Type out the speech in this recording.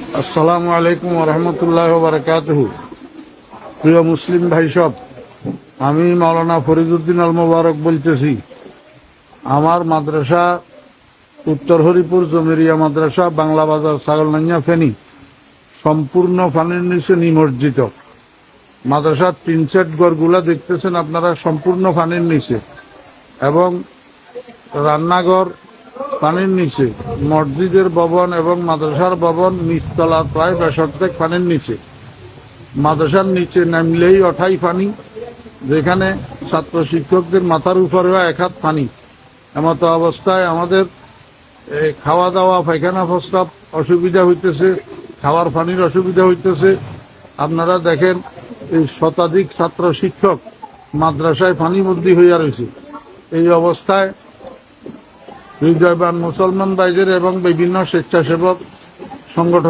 আসসালামু আলাইকুম রহমতুল্লাহ বারাকাতুহু। প্রিয় মুসলিম ভাই সব, আমি মাওলানা ফরিদউদ্দিন আল মোবারক বলতেছি। আমার মাদ্রাসা উত্তর হরিপুর জমিরিয়া মাদ্রাসা, বাংলা বাজার, ছাগলনাইয়া, ফেনী, সম্পূর্ণ পানির নিচে নিমজ্জিত। মাদ্রাসার টিন সেট ঘরগুলা দেখতেছেন আপনারা, সম্পূর্ণ পানির নিচে, এবং রান্নাঘর পানির নিচে, মসজিদের ভবন এবং মাদ্রাসার ভবন নিচতলা প্রায় বেশর্ধেক পানির নিচে। মাদ্রাসার নিচে নামলেই অঠাই পানি, যেখানে ছাত্র শিক্ষকদের মাথার উপরেও এক হাত পানি। এমতো অবস্থায় আমাদের খাওয়া দাওয়া, পায়খানা প্রস্রাব অসুবিধা হইতেছে, খাওয়ার পানির অসুবিধা হইতেছে। আপনারা দেখেন, এই শতাধিক ছাত্র শিক্ষক মাদ্রাসায় পানিবন্দী হইয়া রয়েছে। এই অবস্থায় হৃদয়বান মুসলমান ভাইদের এবং বিভিন্ন স্বেচ্ছাসেবক সংগঠন